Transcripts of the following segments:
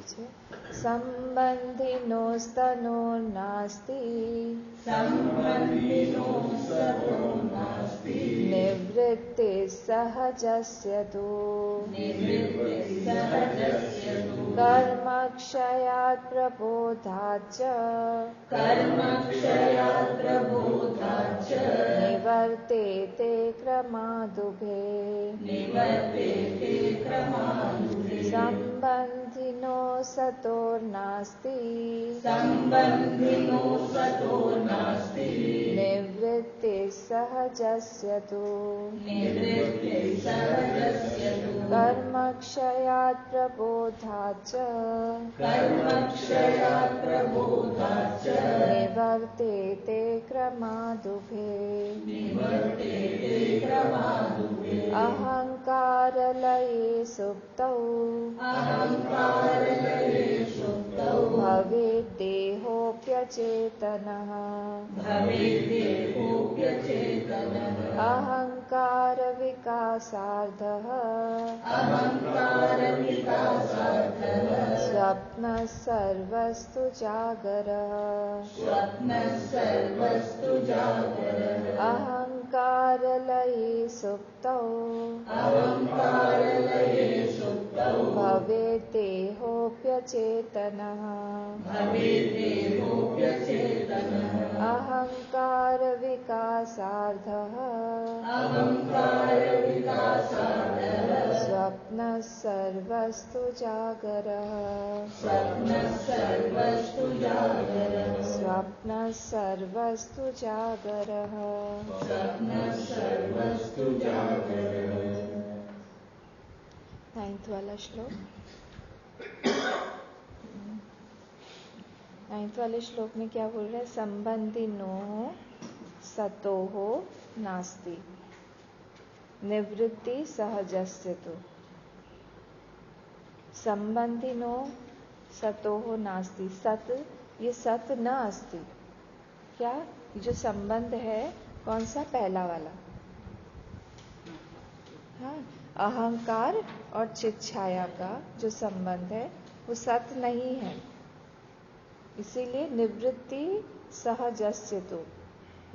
पीछे। संबंधिनोस्तनो नास्ति निवृत्ति सहजस्य तु कर्मक्षयात् प्रबोधाच्च निवर्तेते क्रमादुभे संबंधिनो सतोर्नास्ति निवृत्ति सहजस्य तु कर्मक्षयात् प्रबोधाच्च निवर्तेते क्रमादुभे अहंकारलये सुप्तौ भवेत् देहोऽप्यचेतनः अहंकार विकासार्धः स्वप्नः सर्वस्तु जागरः अहंकारलये सुप्तौ भवेत् देहोऽप्यचेतनः अहंकार विकासार्धः स्वप्नः सर्वस्तु जागरः स्वप्नः सर्वस्तु जागरः। 9th वाला श्लोक। 9th वाले श्लोक में क्या बोल रहे हैं? संबंधिनो सतोहो नास्ति निवृत्ति सहजस्य तु। संबंधिनो सतोहो नास्ति, सत ये सत न अस्ति। क्या जो संबंध है कौन सा? पहला वाला, हाँ, अहंकार और चित छाया का जो संबंध है वो सत नहीं है। इसीलिए निवृत्ति सहजस्य तो,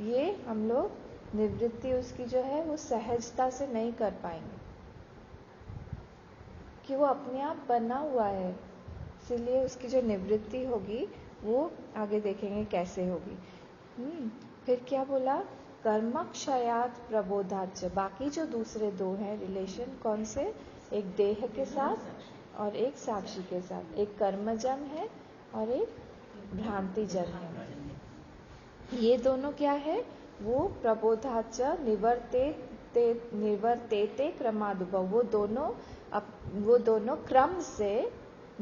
ये हम लोग निवृत्ति उसकी जो है वो सहजता से नहीं कर पाएंगे कि वो अपने आप बना हुआ है। इसीलिए उसकी जो निवृत्ति होगी वो आगे देखेंगे कैसे होगी। फिर क्या बोला? कर्मक्षयात् प्रबोधाच्च। बाकी जो दूसरे दो हैं रिलेशन, कौन से? एक देह के साथ और एक साक्षी के साथ। एक कर्मजम है और एक भ्रांतिजम है। ये दोनों क्या है? वो प्रबोधाच्च निवर्तेते क्रमादुभव। वो दोनों क्रम से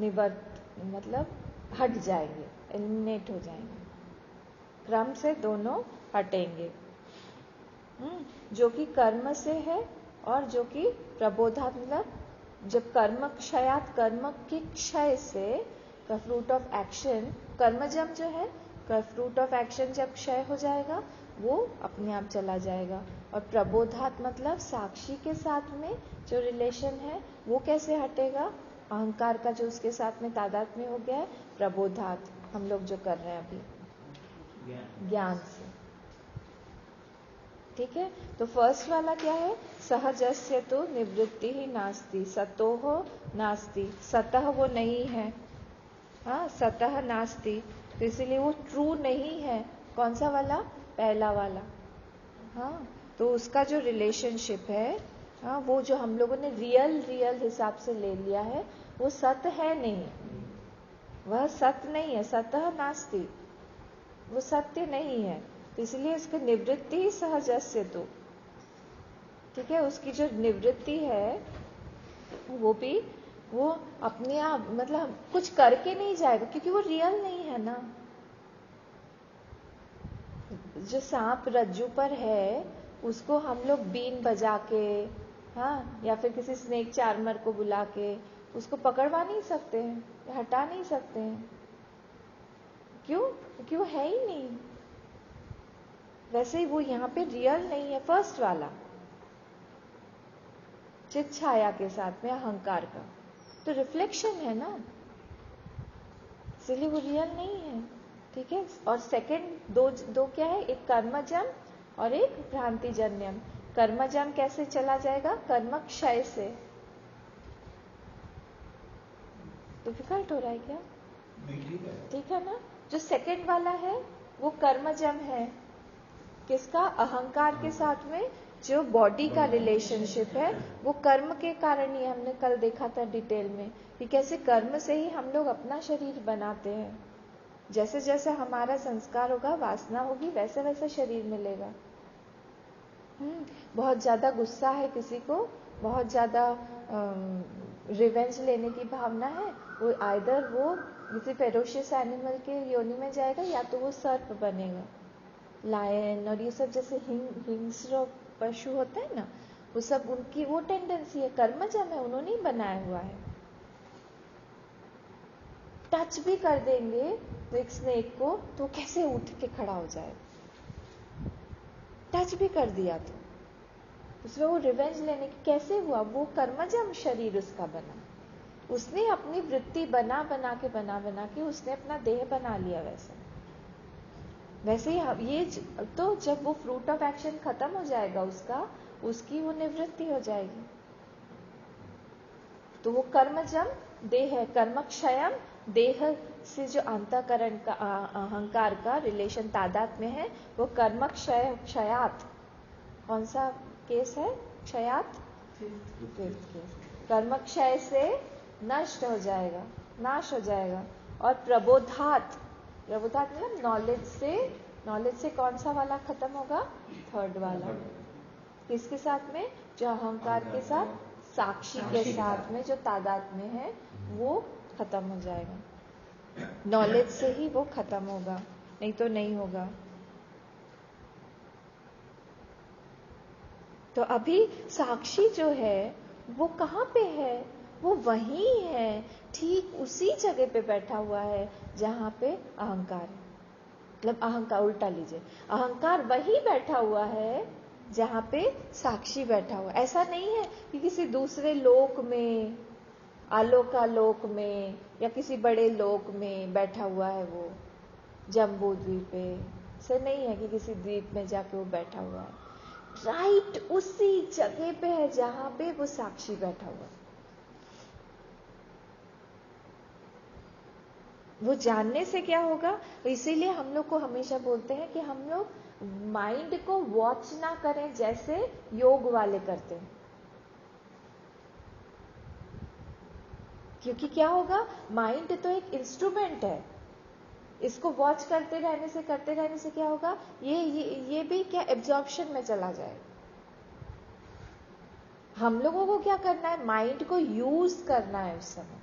मतलब हट जाएंगे, एलिमिनेट हो जाएंगे। क्रम से दोनों हटेंगे। जो कि कर्म से है और जो कि प्रबोधा, मतलब जब कर्म क्षयात, कर्म के क्षय से, का फ्रूट ऑफ एक्शन, कर्मजम जो है का फ्रूट ऑफ एक्शन जब क्षय हो जाएगा वो अपने आप चला जाएगा। और प्रबोधात मतलब साक्षी के साथ में जो रिलेशन है वो कैसे हटेगा? अहंकार का जो उसके साथ में तादात्म्य हो गया है, प्रबोधात हम लोग जो कर रहे हैं अभी ज्ञान से। ठीक है, तो फर्स्ट वाला क्या है? सहजस्य तो निवृत्ति ही नास्ति, सतोह नास्ति, सतह वो नहीं है। हाँ, सतह नास्ति, तो इसीलिए वो ट्रू नहीं है। कौन सा वाला? पहला वाला। हाँ, तो उसका जो रिलेशनशिप है, हाँ, वो जो हम लोगों ने रियल हिसाब से ले लिया है वो सत है नहीं, वह सत्य नहीं है। सतह नास्ति, वो सत्य नहीं है। तो इसलिए इसकी निवृत्ति ही सहजस्य तो। ठीक है, उसकी जो निवृत्ति है वो अपने आप, मतलब कुछ करके नहीं जाएगा, क्योंकि वो रियल नहीं है ना। जो सांप रज्जू पर है उसको हम लोग बीन बजा के, हाँ, या फिर किसी स्नेक चार्मर को बुला के उसको पकड़वा नहीं सकते हैं, हटा नहीं सकते हैं। क्यों? क्योंकि वो है ही नहीं। वैसे ही वो यहाँ पे रियल नहीं है। फर्स्ट वाला चित छाया के साथ में अहंकार का तो रिफ्लेक्शन है ना। इसीलिए वो रियल नहीं है। ठीक है। और सेकंड दो क्या है, एक कर्मजम और एक भ्रांतिजन्यम। कर्मजम कैसे चला जाएगा, कर्म क्षय से। डिफिकल्ट हो रहा है क्या? ठीक है ना। जो सेकंड वाला है वो कर्मजम है, किसका, अहंकार के साथ में जो बॉडी का रिलेशनशिप है, वो कर्म के कारण ही, हमने कल देखा था डिटेल में कि कैसे कर्म से ही हम लोग अपना शरीर बनाते हैं। जैसे जैसे हमारा संस्कार होगा, वासना होगी, वैसे वैसे शरीर मिलेगा। बहुत ज्यादा गुस्सा है किसी को, बहुत ज्यादा रिवेंज लेने की भावना है, वो आइदर वो किसी फेरोशियस एनिमल के योनि में जाएगा या तो वो सर्प बनेगा। लायन और ये सब जैसे हिंस्र पशु होते हैं ना, वो सब उनकी वो टेंडेंसी है, कर्मजम है, उन्होंने ही बनाया हुआ है। टच भी कर देंगे तो एक स्नेक को, तो कैसे उठ के खड़ा हो जाए, टच भी कर दिया तो उसमें वो रिवेंज लेने की कैसे हुआ, वो कर्मजम शरीर उसका बना, उसने अपनी वृत्ति बना बना के उसने अपना देह बना लिया। वैसे ही ये तो जब वो फ्रूट ऑफ एक्शन खत्म हो जाएगा उसकी वो निवृत्ति हो जाएगी। तो वो कर्मजम देह है, कर्मक्षयम देह से जो अंतःकरण का अहंकार का रिलेशन तादात में है, वो कर्मक्षयात। कौन सा केस है, क्षयात, फिफ्थ केस। कर्मक्षय से नष्ट हो जाएगा, नाश हो जाएगा। और प्रबोधात मतलब नॉलेज से कौन सा वाला खत्म होगा, थर्ड वाला। किसके साथ में, जो अहंकार के साथ, साक्षी के साथ में जो तादाद में है, वो खत्म हो जाएगा। नॉलेज से ही वो खत्म होगा, नहीं तो नहीं होगा। तो अभी साक्षी जो है वो कहाँ पे है, वो वहीं है, ठीक उसी जगह पे बैठा हुआ है जहां पे अहंकार है। मतलब अहंकार, उल्टा लीजिए, अहंकार वहीं बैठा हुआ है जहां पे साक्षी बैठा हुआ। ऐसा नहीं है कि किसी दूसरे लोक में, आलोकालोक में या किसी बड़े लोक में बैठा हुआ है वो जम्बू द्वीप पे, से नहीं है कि किसी द्वीप में जाके वो बैठा हुआ है। राइट उसी जगह पे है जहां पे वो साक्षी बैठा हुआ है। वो जानने से क्या होगा, इसीलिए हम लोग को हमेशा बोलते हैं कि हम लोग माइंड को वॉच ना करें जैसे योग वाले करते हैं। क्योंकि क्या होगा, माइंड तो एक इंस्ट्रूमेंट है, इसको वॉच करते रहने से क्या होगा, ये भी क्या एब्जॉर्प्शन में चला जाएगा। हम लोगों को क्या करना है, माइंड को यूज करना है। उस समय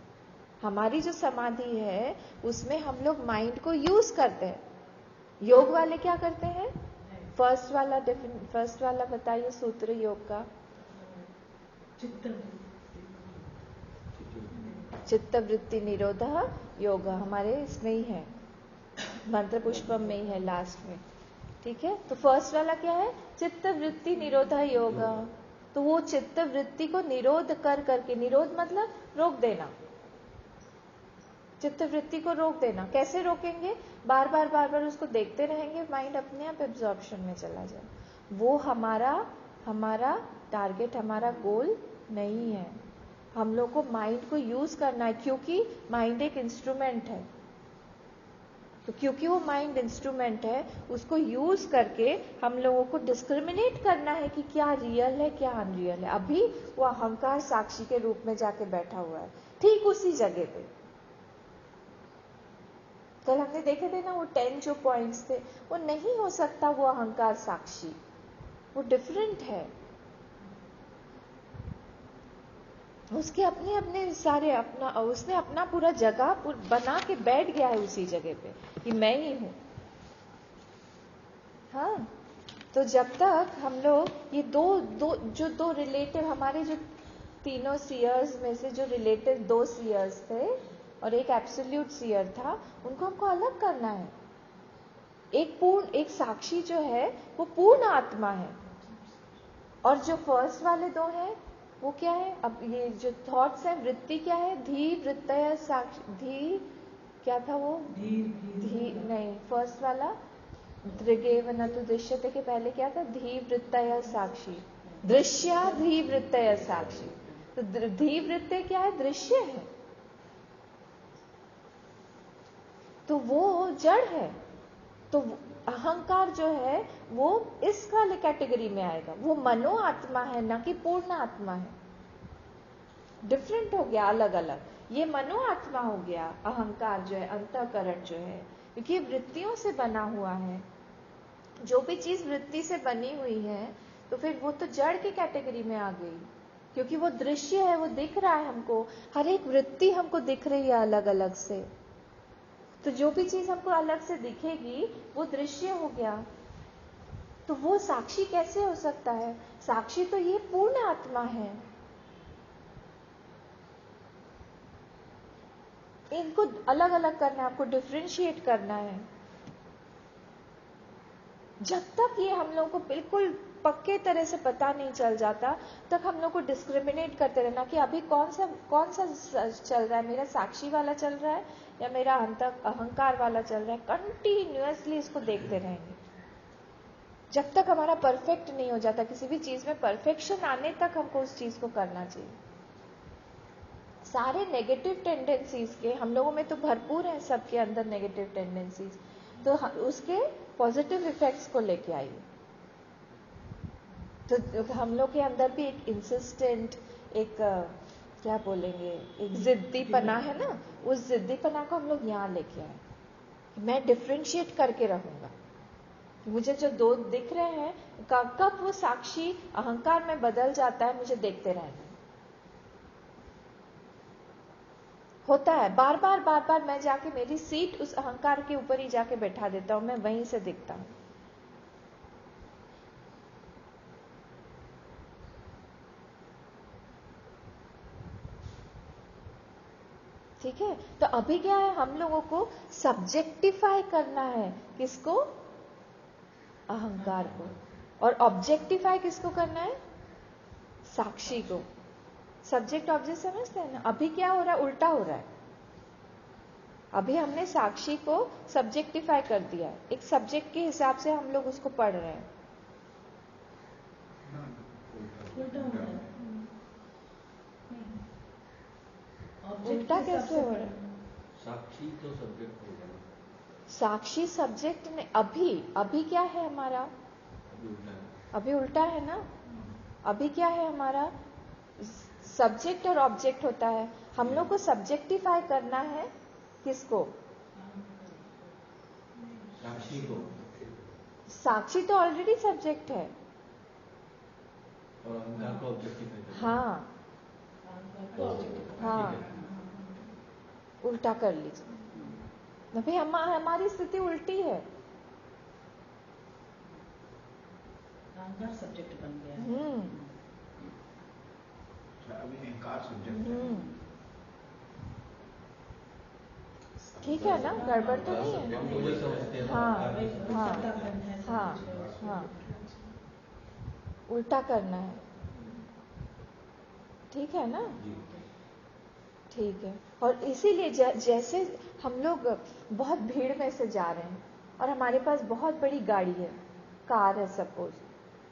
हमारी जो समाधि है उसमें हम लोग माइंड को यूज करते हैं। योग वाले क्या करते हैं, फर्स्ट वाला बताइए सूत्र योग का। चित्त वृत्ति निरोध योग, हमारे इसमें ही है, मंत्र पुष्पम में ही है लास्ट में। ठीक है। तो फर्स्ट वाला क्या है, चित्त वृत्ति निरोध योग। तो वो चित्त वृत्ति को निरोध करके, निरोध मतलब रोक देना, चित्त वृत्ति को रोक देना। कैसे रोकेंगे, बार बार उसको देखते रहेंगे, माइंड अपने आप एब्जॉर्प्शन में चला जाए। वो हमारा टारगेट, हमारा गोल नहीं है। हम लोग को माइंड को यूज करना है, क्योंकि माइंड एक इंस्ट्रूमेंट है। तो क्योंकि वो माइंड इंस्ट्रूमेंट है, उसको यूज करके हम लोगों को डिस्क्रिमिनेट करना है कि क्या रियल है क्या अनरियल है। अभी वो अहंकार साक्षी के रूप में जाके बैठा हुआ है, ठीक उसी जगह पे। कल हमने देखे थे ना वो 10 जो पॉइंट्स थे, वो नहीं हो सकता वो अहंकार साक्षी, वो डिफरेंट है। उसके अपने सारे उसने अपना पूरा जगह बना के बैठ गया है उसी जगह पे कि मैं ही हूं। हाँ, तो जब तक हम लोग ये दो रिलेटिव, हमारे जो तीनों सीयर्स में से जो रिलेटिव 2 सीयर्स थे और एक एब्सोल्यूट सीयर था, उनको हमको अलग करना है। एक साक्षी जो है वो पूर्ण आत्मा है, और जो फर्स्ट वाले 2 हैं वो क्या है, अब ये जो थॉट्स हैं, वृत्ति क्या है, धी वृत्तय साक्षी, धी क्या था वो? नहीं, फर्स्ट वाला दृगेव न तो दृश्यते के पहले क्या था? धीवृत्तय साक्षी, दृश्या धीवृत्तय साक्षी। तो धीवृत्तय क्या है? दृश्य है, तो वो जड़ है। तो अहंकार जो है वो इस वाले कैटेगरी में आएगा। वो मनो आत्मा है, ना कि पूर्ण आत्मा है। डिफरेंट हो गया, अलग अलग। ये मनो आत्मा हो गया अहंकार जो है, अंतःकरण जो है, क्योंकि वृत्तियों से बना हुआ है। जो भी चीज वृत्ति से बनी हुई है तो फिर वो तो जड़ की कैटेगरी में आ गई, क्योंकि वो दृश्य है, वो दिख रहा है हमको। हर एक वृत्ति हमको दिख रही है अलग अलग से। तो जो भी चीज हमको अलग से दिखेगी वो दृश्य हो गया। तो वो साक्षी कैसे हो सकता है? साक्षी तो ये पूर्ण आत्मा है। इनको अलग अलग करना है, आपको डिफरेंशिएट करना है। जब तक ये हम लोग को बिल्कुल पक्के तरह से पता नहीं चल जाता, तक हम लोग को डिस्क्रिमिनेट करते रहना कि अभी कौन सा चल रहा है, मेरा साक्षी वाला चल रहा है या मेरा अहंकार वाला चल रहा है। कंटिन्यूअसली इसको देखते रहेंगे जब तक हमारा परफेक्ट नहीं हो जाता। किसी भी चीज में परफेक्शन आने तक हमको उस चीज को करना चाहिए। सारे नेगेटिव टेंडेंसीज के हम लोगों में तो भरपूर है, सबके अंदर नेगेटिव टेंडेंसीज, तो उसके पॉजिटिव इफेक्ट्स को लेके आइए। तो हम लोग के अंदर भी एक इंसिस्टेंट, एक क्या बोलेंगे, एक जिद्दीपना है ना, उस जिद्दीपना को हम लोग यहाँ लेके आए। मैं डिफरेंशिएट करके रहूंगा। मुझे जो दो दिख रहे हैं, कब वो साक्षी अहंकार में बदल जाता है, मुझे देखते रहना होता है। बार बार मैं जाके मेरी सीट उस अहंकार के ऊपर ही जाके बैठा देता हूं, मैं वहीं से दिखता हूं। ठीक है, तो अभी क्या है, हम लोगों को सब्जेक्टिफाई करना है। किसको? अहंकार को। और ऑब्जेक्टिफाई किसको करना है? साक्षी को। सब्जेक्ट ऑब्जेक्ट समझते हैं ना? अभी क्या हो रहा है? उल्टा हो रहा है। अभी हमने साक्षी को सब्जेक्टिफाई कर दिया है, एक सब्जेक्ट के हिसाब से हम लोग उसको पढ़ रहे हैं। उल्टा कैसे हो रहा है? साक्षी तो सब्जेक्ट हो गया। साक्षी सब्जेक्ट ने अभी क्या है हमारा? अभी उल्टा है ना। अभी क्या है हमारा? सब्जेक्ट और ऑब्जेक्ट होता है। हम लोग को सब्जेक्टिफाई करना है किसको? साक्षी को। साक्षी तो ऑलरेडी सब्जेक्ट है। और अहंकार को ऑब्जेक्टिफाई करना। हाँ हाँ, उल्टा कर लीजिए। अभी हमारी स्थिति उल्टी है। अहंकार सब्जेक्ट बन गया। अभी अहंकार सब्जेक्ट है। ठीक है ना, गड़बड़ तो नहीं है? हाँ, उल्टा करना है। ठीक है ना? ठीक है। और इसीलिए जैसे हम लोग बहुत भीड़ में से जा रहे हैं और हमारे पास बहुत बड़ी गाड़ी है, कार है सपोज,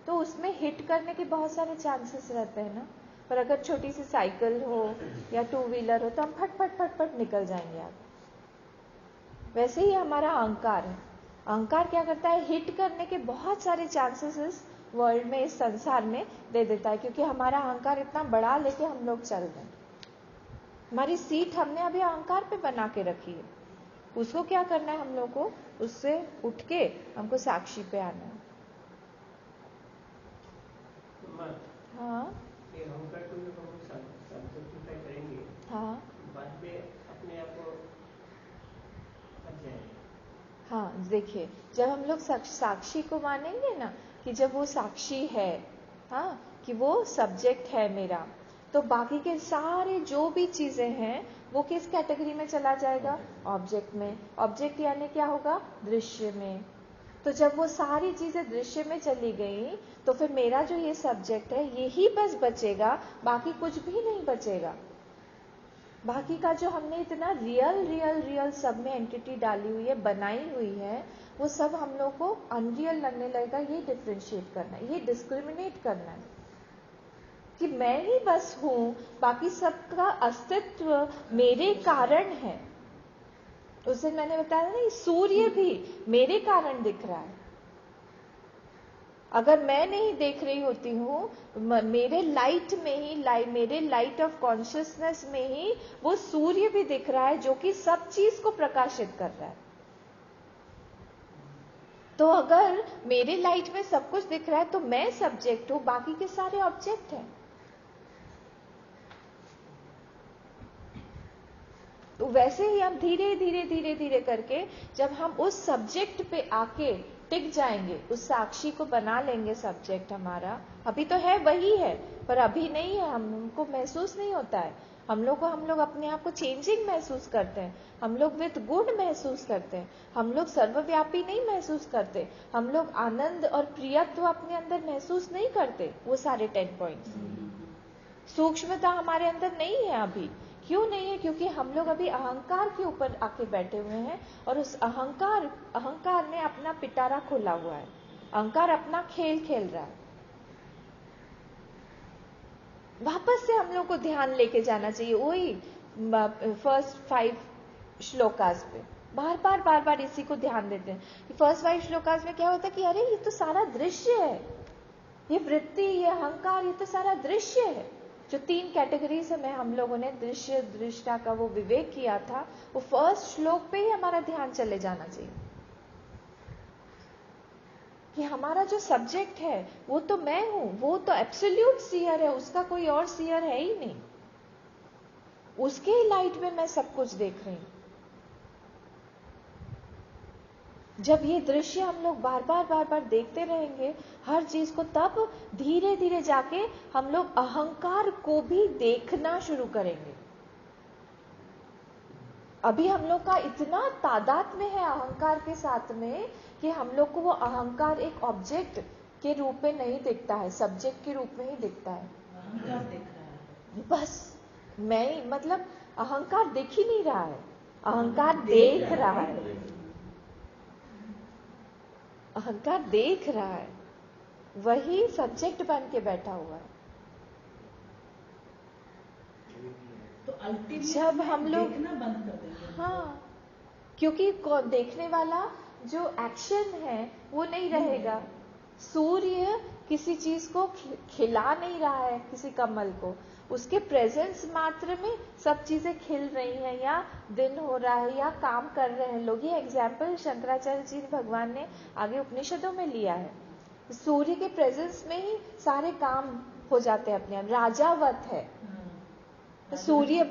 तो उसमें हिट करने के बहुत सारे चांसेस रहते हैं ना। पर अगर छोटी सी साइकिल हो या टू व्हीलर हो तो हम फट फट फट फट निकल जाएंगे आगे। वैसे ही हमारा अहंकार है। अहंकार क्या करता है? हिट करने के बहुत सारे चांसेस इस वर्ल्ड में, इस संसार में दे देता है, क्योंकि हमारा अहंकार इतना बड़ा लेके हम लोग चल रहे हैं। हमारी सीट हमने अभी अहंकार पे बना के रखी है। उसको क्या करना है हम लोग को? उससे उठ के हमको साक्षी पे आना है। हाँ, ये अहंकार को जब हम सब्जेक्टिफाई करेंगे, हाँ, बाद में अपने आप को हट जाएगा। हाँ, देखिए, जब हम लोग साक्षी को मानेंगे ना, कि जब वो साक्षी है, हाँ, कि वो सब्जेक्ट है मेरा, तो बाकी के सारे जो भी चीजें हैं वो किस कैटेगरी में चला जाएगा? ऑब्जेक्ट में। ऑब्जेक्ट यानी क्या होगा? दृश्य में। तो जब वो सारी चीजें दृश्य में चली गई तो फिर मेरा जो ये सब्जेक्ट है यही बस बचेगा, बाकी कुछ भी नहीं बचेगा। बाकी का जो हमने इतना रियल सब में एंटिटी डाली हुई है, बनाई हुई है, वो सब हम लोग को अनरियल लगने लगेगा। ये डिफरेंशिएट करना है, ये डिस्क्रिमिनेट करना है कि मैं ही बस हूं, बाकी सबका अस्तित्व मेरे कारण है। उस दिन मैंने बताया ना, सूर्य भी मेरे कारण दिख रहा है। अगर मैं नहीं देख रही होती हूं, मेरे लाइट में ही, मेरे लाइट ऑफ कॉन्शियसनेस में ही वो सूर्य भी दिख रहा है, जो कि सब चीज को प्रकाशित कर रहा है। तो अगर मेरे लाइट में सब कुछ दिख रहा है तो मैं सब्जेक्ट हूं, बाकी के सारे ऑब्जेक्ट हैं। तो वैसे ही हम धीरे धीरे करके जब हम उस सब्जेक्ट पे आके टिक जाएंगे, उस साक्षी को बना लेंगे सब्जेक्ट हमारा। अभी तो है वही है, पर अभी नहीं है, हमको महसूस नहीं होता है। हम लोग अपने आप को चेंजिंग महसूस करते हैं, हम लोग विद गुड महसूस करते हैं, हम लोग सर्वव्यापी नहीं महसूस करते, हम लोग आनंद और प्रियत्व अपने अंदर महसूस नहीं करते। वो सारे 10 पॉइंट्स, सूक्ष्मता हमारे अंदर नहीं है अभी। क्यों नहीं है? क्योंकि हम लोग अभी अहंकार के ऊपर आके बैठे हुए हैं, और उस अहंकार ने अपना पिटारा खोला हुआ है। अहंकार अपना खेल खेल रहा है। वापस से हम लोग को ध्यान लेके जाना चाहिए वही फर्स्ट 5 श्लोकास पे। बार बार इसी को ध्यान देते हैं कि फर्स्ट 5 श्लोकास में क्या होता है कि अरे ये तो सारा दृश्य है, ये वृत्ति, ये अहंकार, ये तो सारा दृश्य है। जो 3 कैटेगरीज में हम लोगों ने दृश्य दृष्टा का वो विवेक किया था, वो फर्स्ट श्लोक पे ही हमारा ध्यान चले जाना चाहिए कि हमारा जो सब्जेक्ट है वो तो मैं हूं, वो तो एब्सोल्यूट सीयर है, उसका कोई और सीयर है ही नहीं। उसके ही लाइट में मैं सब कुछ देख रही हूं। जब ये दृश्य हम लोग बार बार देखते रहेंगे हर चीज को, तब धीरे धीरे जाके हम लोग अहंकार को भी देखना शुरू करेंगे। अभी हम लोग का इतना तादात्म्य है अहंकार के साथ में कि हम लोग को वो अहंकार एक ऑब्जेक्ट के रूप में नहीं दिखता है, सब्जेक्ट के रूप में ही दिखता है। अहंकार दिख रहा है, बस मैं, मतलब अहंकार दिख ही नहीं रहा है, अहंकार देख रहा है। अहंकार देख रहा है, वही सब्जेक्ट बन के बैठा हुआ है। तो अल्टीमेटली जब हम लोग देखना बंद कर देंगे। हाँ, क्योंकि देखने वाला जो एक्शन है वो नहीं रहेगा। सूर्य किसी चीज को खिला नहीं रहा है, किसी कमल को, उसके प्रेजेंस मात्र में सब चीजें खिल रही हैं, या दिन हो रहा है, या काम कर रहे हैं लोग। ये एग्जाम्पल शंकराचार्य जी भगवान ने आगे उपनिषदों में लिया है। सूर्य के प्रेजेंस में ही सारे काम हो जाते हैं अपने आप, राजावत है। सूर्य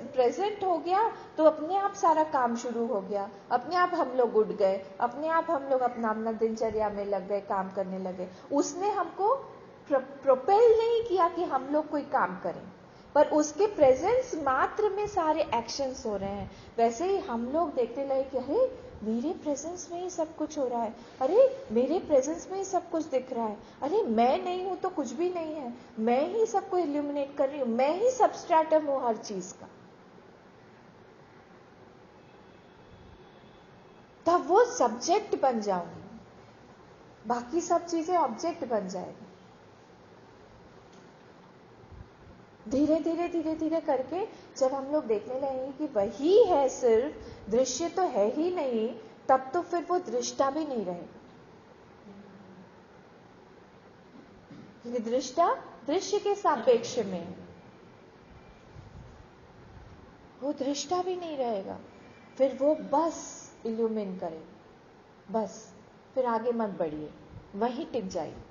प्रेजेंट हो गया तो अपने आप सारा काम शुरू हो गया, अपने आप हम लोग उठ गए, अपने आप हम लोग अपना अपना दिनचर्या में लग गए, काम करने लगे। उसने हमको प्रोपेल नहीं किया कि हम लोग कोई काम करें, पर उसके प्रेजेंस मात्र में सारे एक्शंस हो रहे हैं। वैसे ही हम लोग देखने लगे कि अरे मेरे प्रेजेंस में ही सब कुछ हो रहा है, अरे मेरे प्रेजेंस में ही सब कुछ दिख रहा है, अरे मैं नहीं हूं तो कुछ भी नहीं है, मैं ही सबको इल्यूमिनेट कर रही हूं, मैं ही सबस्ट्रेटम हूं हर चीज का। तब वो सब्जेक्ट बन जाऊंगी, बाकी सब चीजें ऑब्जेक्ट बन जाएगी। धीरे धीरे करके जब हम लोग देखने लगेंगे कि वही है, सिर्फ दृश्य तो है ही नहीं, तब तो फिर वो दृष्टा भी नहीं रहेगा। क्योंकि दृष्टा दृश्य के सापेक्ष में है, वो दृष्टा भी नहीं रहेगा। फिर वो बस इल्यूमिन करे, बस फिर आगे मत बढ़िए, वहीं टिक जाइए,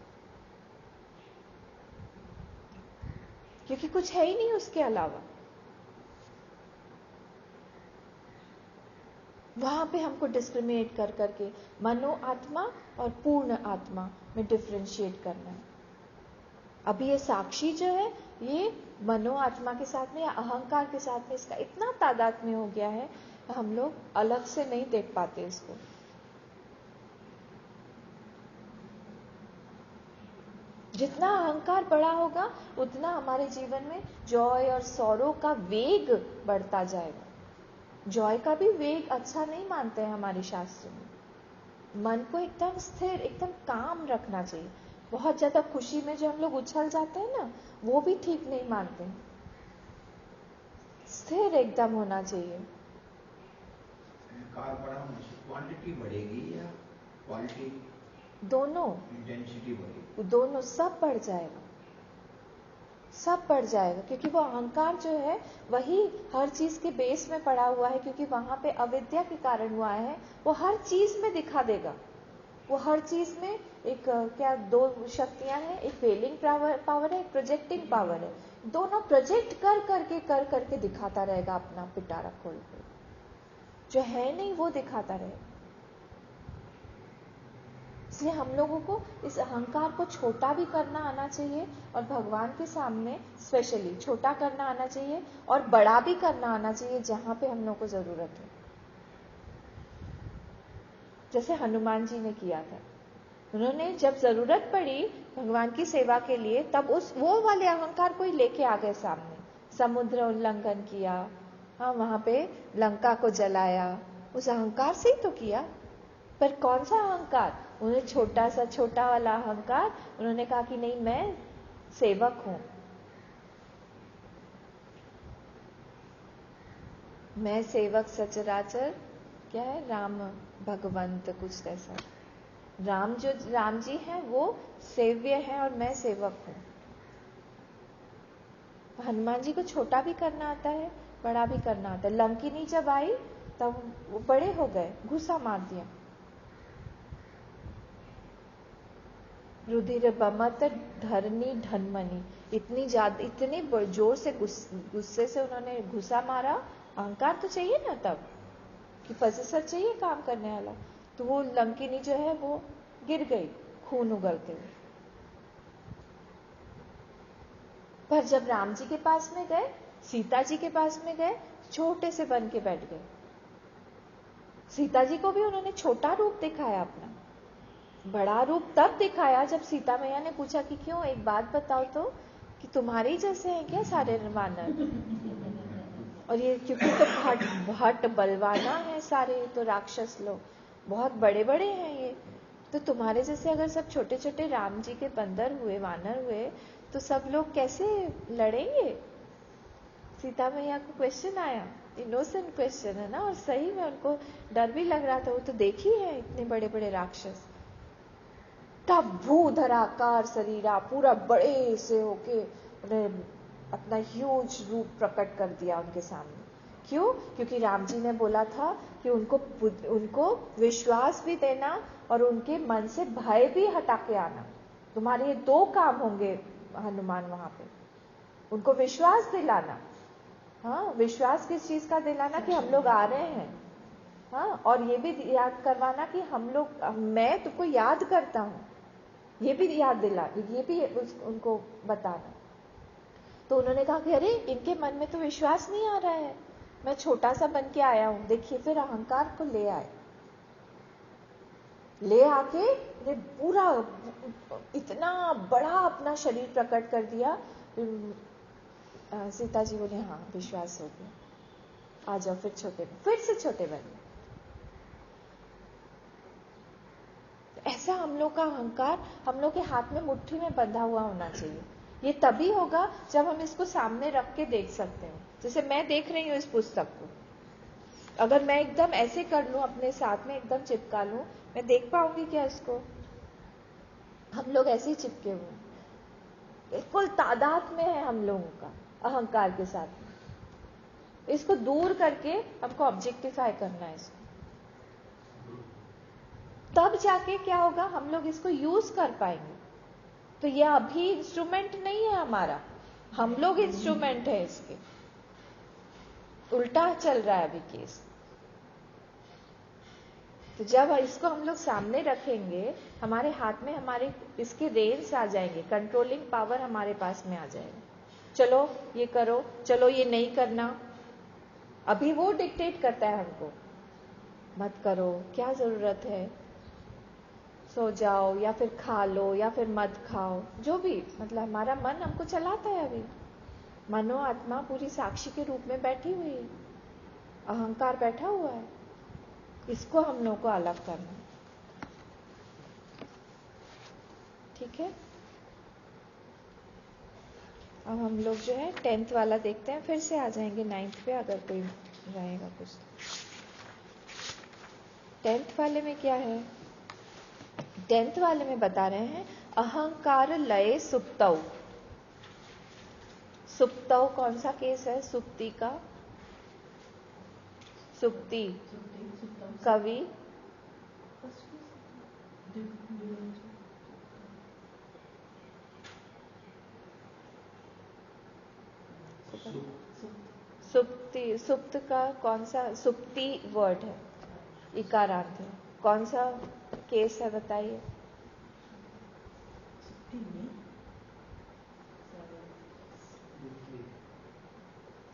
क्योंकि कुछ है ही नहीं उसके अलावा। वहां पे हमको डिस्क्रिमिनेट कर करके मनो आत्मा और पूर्ण आत्मा में डिफरेंशिएट करना है। अभी ये साक्षी जो है, ये मनो आत्मा के साथ में या अहंकार के साथ में इसका इतना तादात्म्य हो गया है, हम लोग अलग से नहीं देख पाते इसको। जितना अहंकार बड़ा होगा उतना हमारे जीवन में जॉय और सौरो का वेग बढ़ता जाएगा। जॉय का भी वेग अच्छा नहीं मानते हैं हमारे शास्त्र में। मन को एकदम स्थिर, एकदम काम रखना चाहिए। बहुत ज्यादा खुशी में जो हम लोग उछल जाते हैं ना, वो भी ठीक नहीं मानते। स्थिर एकदम होना चाहिए। कार बड़ा होने से क्वांटिटी बढ़ेगी या क्वालिटी, दोनों, इंटेंसिटी बढ़ेगी? दोनों, सब बढ़ जाएगा, सब बढ़ जाएगा। क्योंकि वो अहंकार जो है वही हर चीज के बेस में पड़ा हुआ है, क्योंकि वहां पे अविद्या के कारण हुआ है। वो हर चीज में दिखा देगा। वो हर चीज में एक क्या दो शक्तियां हैं, एक वेलिंग पावर है, एक प्रोजेक्टिंग पावर है। दोनों प्रोजेक्ट कर करके दिखाता रहेगा अपना पिटारा खोल कर। जो है नहीं वो दिखाता रहेगा। इसलिए हम लोगों को इस अहंकार को छोटा भी करना आना चाहिए, और भगवान के सामने स्पेशली छोटा करना आना चाहिए, और बड़ा भी करना आना चाहिए जहां पे हम लोग को जरूरत है। जैसे हनुमान जी ने किया था। उन्होंने जब जरूरत पड़ी भगवान की सेवा के लिए, तब वो वाले अहंकार को ही लेके आ गए सामने। समुद्र उल्लंघन किया, हाँ, वहां पे लंका को जलाया, उस अहंकार से ही तो किया। पर कौन सा अहंकार? उन्हें छोटा वाला अहंकार। उन्होंने कहा कि नहीं, मैं सेवक हूं, मैं सेवक सचराचर, क्या है, राम भगवंत, कुछ ऐसा। राम जी हैं वो सेव्य हैं और मैं सेवक हूं। हनुमान जी को छोटा भी करना आता है, बड़ा भी करना आता है। लंकिनी जब आई तब वो बड़े हो गए, घुसा मार दिया। रुधिर बमत धरनी धनमनी, इतनी जोर से गुस्से से उन्होंने घुसा मारा। अहंकार तो चाहिए ना तब, कि प्रोसेसर चाहिए काम करने वाला। तो वो लंकिनी जो है वो गिर गई खून उगलते हुए। पर जब राम जी के पास में गए, सीता जी के पास में गए, छोटे से बन के बैठ गए। सीता जी को भी उन्होंने छोटा रूप दिखाया अपना। बड़ा रूप तब दिखाया जब सीता मैया ने पूछा कि क्यों, एक बात बताओ तो, कि तुम्हारे जैसे हैं क्या सारे वानर? और ये क्योंकि तो भट बलवाना है सारे, तो राक्षस लोग बहुत बड़े बड़े हैं ये, तो तुम्हारे जैसे अगर सब छोटे छोटे राम जी के बंदर हुए, वानर हुए, तो सब लोग कैसे लड़ेंगे? सीता मैया को क्वेश्चन आया, इनोसेंट क्वेश्चन है ना, और सही में उनको डर भी लग रहा था। वो तो देखी है इतने बड़े बड़े राक्षस। तब भूधराकार शरीरा, पूरा बड़े से होके उन्हें अपना ह्यूज रूप प्रकट कर दिया उनके सामने। क्यों? क्योंकि राम जी ने बोला था कि उनको विश्वास भी देना और उनके मन से भय भी हटा के आना। तुम्हारे ये दो काम होंगे हनुमान वहां पे। उनको विश्वास दिलाना, हाँ, विश्वास किस चीज का दिलाना? कि हम लोग आ रहे हैं, हाँ, और ये भी याद करवाना कि मैं तुमको याद करता हूं, ये भी याद दिला, ये भी उनको बताना। तो उन्होंने कहा कि अरे, इनके मन में तो विश्वास नहीं आ रहा है, मैं छोटा सा बन के आया हूं। देखिए, फिर अहंकार को ले आए, ले आके पूरा इतना बड़ा अपना शरीर प्रकट कर दिया। सीता जी बोले हाँ, विश्वास हो गया, आ जाओ, फिर से छोटे बने। ऐसा हम लोग का अहंकार हम लोग के हाथ में मुट्ठी में बंधा हुआ होना चाहिए। ये तभी होगा जब हम इसको सामने रख के देख सकते हैं। जैसे मैं देख रही हूँ इस पुस्तक को, अगर मैं एकदम ऐसे कर लूं, अपने साथ में एकदम चिपका लूं, मैं देख पाऊंगी क्या इसको? हम लोग ऐसे ही चिपके हुए हैं, बिल्कुल तादाद में है हम लोगों का अहंकार के साथ में। इसको दूर करके हमको ऑब्जेक्टिफाई करना है इसको, तब जाके क्या होगा, हम लोग इसको यूज कर पाएंगे। तो ये अभी इंस्ट्रूमेंट नहीं है हमारा, हम लोग इंस्ट्रूमेंट है इसके। उल्टा चल रहा है अभी केस। तो जब इसको हम लोग सामने रखेंगे, हमारे हाथ में हमारे इसके रेंज आ जाएंगे, कंट्रोलिंग पावर हमारे पास में आ जाएगा। चलो ये करो, चलो ये नहीं करना। अभी वो डिक्टेट करता है हमको, मत करो, क्या जरूरत है। सो जाओ या फिर खा लो या फिर मत खाओ, जो भी, मतलब हमारा मन हमको चलाता है। अभी मनो आत्मा पूरी साक्षी के रूप में बैठी हुई है, अहंकार बैठा हुआ है। इसको हम लोग को अलग करना है, ठीक है। अब हम लोग जो है 10th वाला देखते हैं, फिर से आ जाएंगे 9th पे अगर कोई रहेगा कुछ। 10th वाले में क्या है? 10th वाले में बता रहे हैं अहंकार लय सुप्तौ। सुप्तौ कौन सा केस है? सुप्ति का। सुप्ति कवि सुप्ति, सुप्त का कौन सा? सुप्ति वर्ड है, इकारांत है। कौन सा केस है बताइए?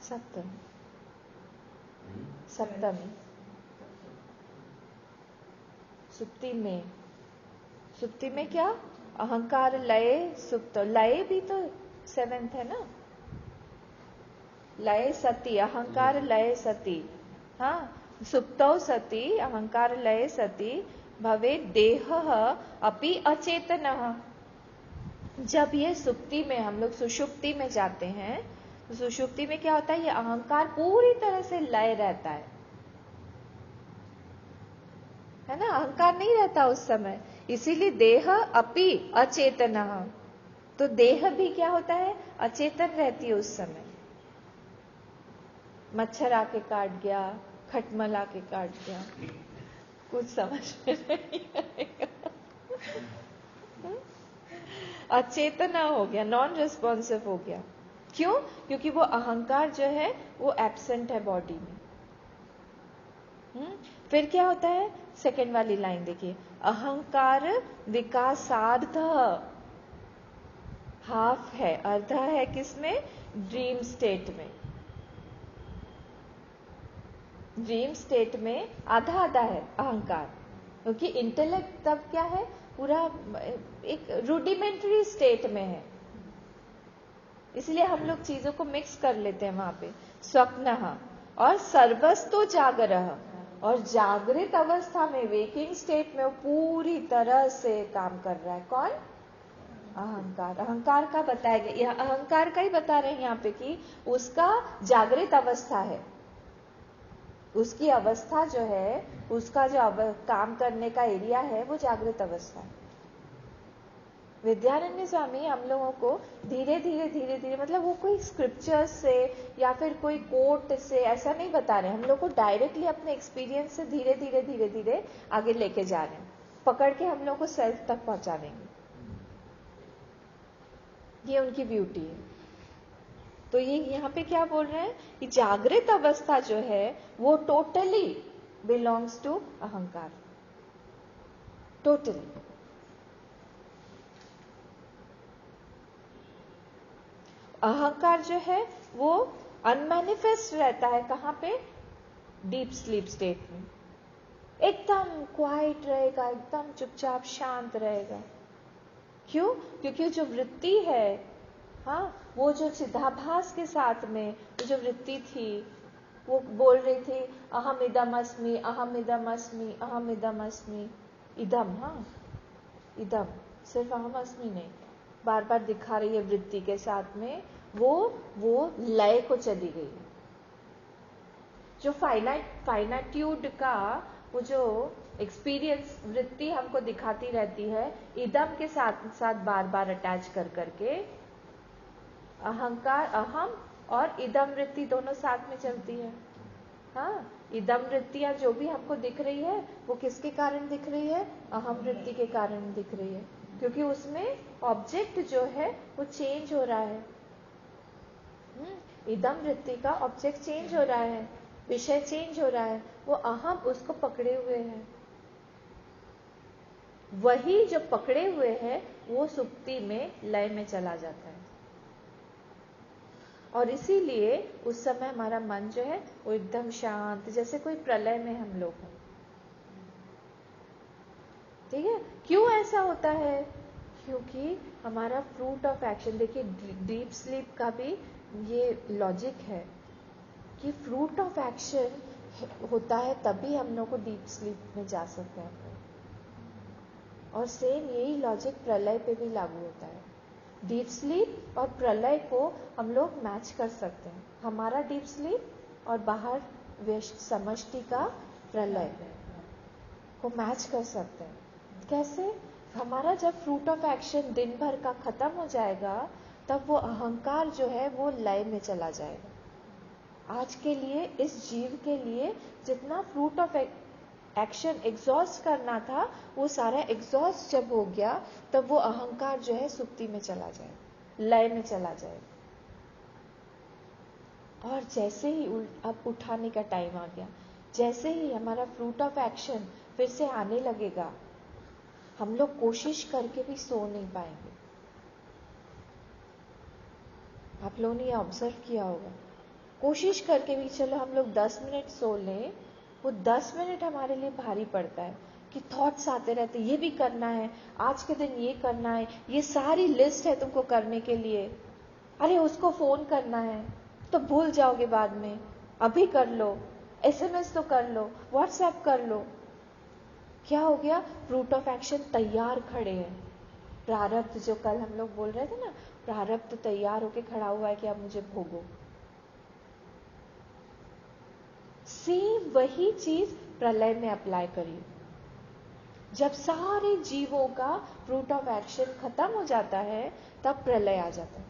सप्तमी। सप्तमी सुप्ति में। सुप्ति में क्या? अहंकार लय सुप्त। लय भी तो 7th है ना। लय सती, अहंकार लय सती। हाँ, सुप्तौ सती अहंकार लय सती भवे देह अपि अचेतनः। जब ये सुप्ति में, हम लोग सुषुप्ति में जाते हैं, तो सुषुप्ति में क्या होता है? ये अहंकार पूरी तरह से लय रहता है ना। अहंकार नहीं रहता उस समय, इसीलिए देह अपि अचेतनः। तो देह भी क्या होता है? अचेतन रहती है उस समय। मच्छर आके काट गया, खटमल आके काट गया, कुछ समझ में नहीं आएगा। अचेतना हो गया, नॉन रिस्पॉन्सिव हो गया। क्यों? क्योंकि वो अहंकार जो है वो एब्सेंट है बॉडी में। फिर क्या होता है? सेकेंड वाली लाइन देखिए, अहंकार विकासार्ध। हाफ है, अर्धा है किसमें? ड्रीम स्टेट में। ड्रीम स्टेट में आधा आधा है अहंकार, क्योंकि इंटेलेक्ट तब क्या है? पूरा एक रूडिमेंट्री स्टेट में है, इसलिए हम लोग चीजों को मिक्स कर लेते हैं वहां पे। स्वप्नः और सर्वस्तो जागरः, और जागृत अवस्था में, वेकिंग स्टेट में वो पूरी तरह से काम कर रहा है। कौन? अहंकार। अहंकार का बताया गया, अहंकार का ही बता रहे हैं यहाँ पे कि उसका जागृत अवस्था है। उसकी अवस्था जो है, उसका जो काम करने का एरिया है, वो जागृत अवस्था है। विद्यारण्य स्वामी हम लोगों को धीरे धीरे धीरे धीरे, मतलब वो कोई स्क्रिप्चर से या फिर कोई कोट से ऐसा नहीं बता रहे, हम लोग को डायरेक्टली अपने एक्सपीरियंस से धीरे धीरे धीरे धीरे आगे लेके जा रहे हैं, पकड़ के हम लोग को सेल्फ तक पहुंचा देंगे। ये उनकी ब्यूटी है। तो ये यहाँ पे क्या बोल रहे हैं कि जागृत अवस्था जो है वो टोटली बिलोंग्स टू अहंकार, टोटली। अहंकार जो है वो अनमैनिफेस्ट रहता है कहाँ पे? डीप स्लीप स्टेट में। एकदम क्वाइट रहेगा, एकदम चुपचाप शांत रहेगा। क्यों? क्योंकि जो वृत्ति है, हाँ, वो जो चिदाभास के साथ में जो वृत्ति थी, वो बोल रही थी अहम इदम अस्मि, अहम इदम अस्मि, अहम इदम अस्मि। इदम, हाँ, इदम, सिर्फ अहम अस्मि नहीं, बार बार दिखा रही है वृत्ति के साथ में। वो लय को चली गई। जो फाइनाट्यूड का वो जो एक्सपीरियंस वृत्ति हमको दिखाती रहती है, इदम के साथ साथ बार बार अटैच कर करके, अहंकार, अहम और इदम वृत्ति दोनों साथ में चलती है। हाँ, इदम वृत्तियां जो भी हमको दिख रही है वो किसके कारण दिख रही है? अहम वृत्ति के कारण दिख रही है, क्योंकि उसमें ऑब्जेक्ट जो है वो चेंज हो रहा है। इदम वृत्ति का ऑब्जेक्ट चेंज हो रहा है, विषय चेंज हो रहा है, वो अहम उसको पकड़े हुए है। वही जो पकड़े हुए है वो सुप्ति में लय में चला जाता है, और इसीलिए उस समय हमारा मन जो है वो एकदम शांत, जैसे कोई प्रलय में हम लोग हैं। ठीक है। क्यों ऐसा होता है? क्योंकि हमारा फ्रूट ऑफ एक्शन, देखिए डीप स्लीप का भी ये लॉजिक है कि फ्रूट ऑफ एक्शन होता है तभी हम लोग को डीप स्लीप में जा सकते हैं। और सेम यही लॉजिक प्रलय पे भी लागू होता है। डीप स्लीप और प्रलय को हम लोग मैच कर सकते हैं। हमारा डीप स्लीप और बाहर समष्टि का प्रलय को मैच कर सकते हैं। कैसे? हमारा जब फ्रूट ऑफ एक्शन दिन भर का खत्म हो जाएगा तब वो अहंकार जो है वो लय में चला जाएगा। आज के लिए इस जीव के लिए जितना फ्रूट ऑफ एक्शन एग्जॉस्ट करना था वो सारा एग्जॉस्ट जब हो गया तब वो अहंकार जो है सुप्ति में चला जाएगा, लय में चला जाएगा। और जैसे ही अब उठाने का टाइम आ गया, जैसे ही हमारा फ्रूट ऑफ एक्शन फिर से आने लगेगा, हम लोग कोशिश करके भी सो नहीं पाएंगे। आप लोगों ने ये ऑब्जर्व किया होगा, कोशिश करके भी चलो हम लोग 10 मिनट सो लें, वो 10 मिनट हमारे लिए भारी पड़ता है कि थॉट्स आते रहते, ये भी करना है, आज के दिन ये करना है, ये सारी लिस्ट है तुमको करने के लिए, अरे उसको फोन करना है तो भूल जाओगे बाद में, अभी कर लो, SMS तो कर लो, व्हाट्सएप कर लो। क्या हो गया? फ्रूट ऑफ एक्शन तैयार खड़े हैं। प्रारब्ध जो कल हम लोग बोल रहे थे ना, प्रारब्ध तैयार होके खड़ा हुआ है कि अब मुझे भोगो। सेम वही चीज प्रलय में अप्लाई करिए। जब सारे जीवों का फ्रूट ऑफ एक्शन खत्म हो जाता है तब प्रलय आ जाता है।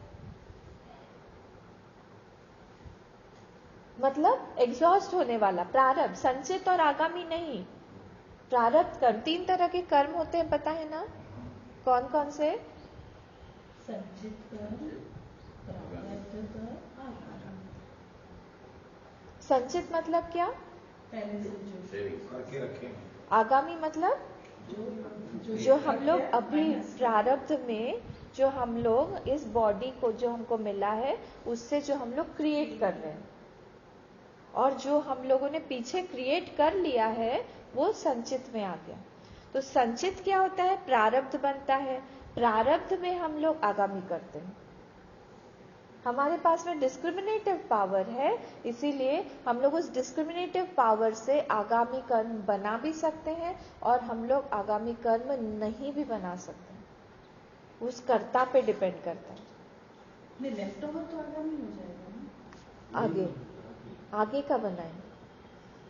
मतलब एग्जॉस्ट होने वाला प्रारब्ध, संचित और आगामी नहीं। प्रारब्ध कर्म, 3 तरह के कर्म होते हैं, पता है ना? कौन कौन से? संचित कर, प्रारब्ध कर, आगामी। संचित मतलब क्या? पहले से जो करके रखे हैं। आगामी मतलब जो हम लोग अभी प्रारब्ध में, जो हम लोग इस बॉडी को जो हमको मिला है उससे जो हम लोग क्रिएट कर रहे हैं, और जो हम लोगों ने पीछे क्रिएट कर लिया है वो संचित में आ गया। तो संचित क्या होता है? प्रारब्ध बनता है, प्रारब्ध में हम लोग आगामी करते हैं। हमारे पास में डिस्क्रिमिनेटिव पावर है, इसीलिए हम लोग उस डिस्क्रिमिनेटिव पावर से आगामी कर्म बना भी सकते हैं और हम लोग आगामी कर्म नहीं भी बना सकते हैं। उस कर्ता पे डिपेंड करता है। नहीं, लेफ्ट ओवर तो आगामी हो जाएगा ना। आगे आगे का बनाए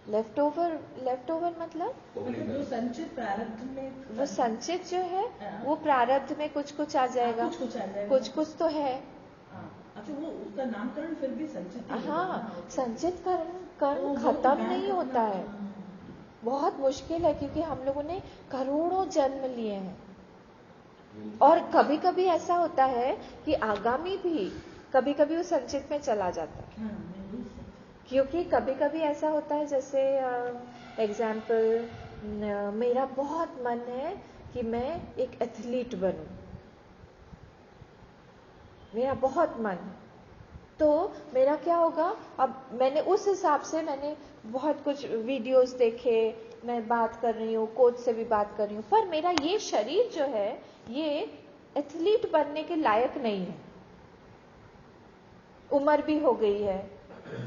लेफ्ट ओवर मतलब जो संचित प्रारब्ध में, वो संचित जो है वो प्रारब्ध में कुछ कुछ आ जाएगा, कुछ आ जाएगा, कुछ तो है। अच्छा, वो उसका नामकरण फिर भी संचित ही हाँ, होगा। संचित कर्म खत्म नहीं होता है, बहुत मुश्किल है, क्योंकि हम लोगों ने करोड़ों जन्म लिए हैं। और कभी कभी ऐसा होता है कि आगामी भी कभी कभी वो संचित में चला जाता है। क्योंकि कभी कभी ऐसा होता है, जैसे एग्जाम्पल, मेरा बहुत मन है कि मैं एक एथलीट बनूं, मेरा बहुत मन, तो मेरा क्या होगा? अब मैंने उस हिसाब से मैंने बहुत कुछ वीडियोस देखे, मैं बात कर रही हूँ, कोच से भी बात कर रही हूँ, पर मेरा ये शरीर जो है ये एथलीट बनने के लायक नहीं है, उम्र भी हो गई है,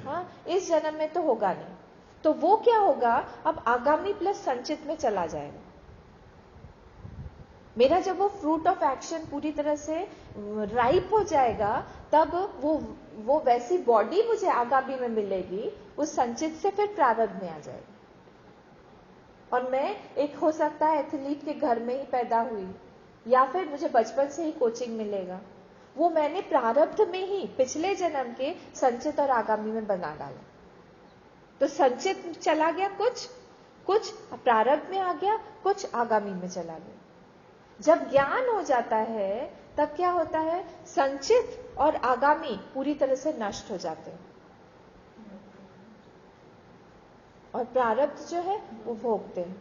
हाँ, इस जन्म में तो होगा नहीं। तो वो क्या होगा? अब आगामी प्लस संचित में चला जाएगा। मेरा जब वो फ्रूट ऑफ एक्शन पूरी तरह से राइप हो जाएगा तब वो वैसी बॉडी मुझे आगामी में मिलेगी, उस संचित से फिर प्रारब्ध में आ जाएगी। और मैं एक हो सकता है एथलीट के घर में ही पैदा हुई, या फिर मुझे बचपन से ही कोचिंग मिलेगा, वो मैंने प्रारब्ध में ही पिछले जन्म के संचित और आगामी में बना डाला। तो संचित चला गया, कुछ प्रारब्ध में आ गया, कुछ आगामी में चला गया। जब ज्ञान हो जाता है तब क्या होता है? संचित और आगामी पूरी तरह से नष्ट हो जाते हैं और प्रारब्ध जो है वो भोगते हैं।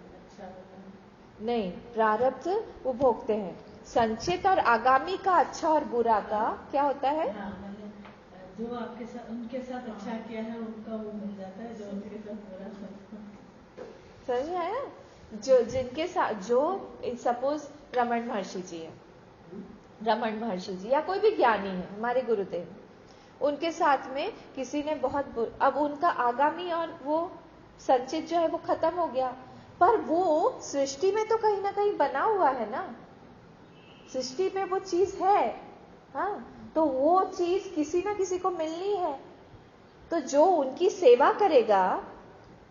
नहीं, प्रारब्ध वो भोगते हैं। संचित और आगामी का अच्छा और बुरा का क्या होता है? जो आपके साथ उनके साथ अच्छा किया है उनका वो मिल जाता है, जो उनके साथ बुरा। समझ में आया? जो जिनके साथ, जो सपोज रमन महर्षि जी है, रमन महर्षि जी या कोई भी ज्ञानी है हमारे गुरुदेव, उनके साथ में किसी ने अब उनका आगामी और वो संचित जो है वो खत्म हो गया, पर वो सृष्टि में तो कहीं ना कहीं बना हुआ है ना, सृष्टि में वो चीज है, हाँ, तो वो चीज किसी ना किसी को मिलनी है, तो जो उनकी सेवा करेगा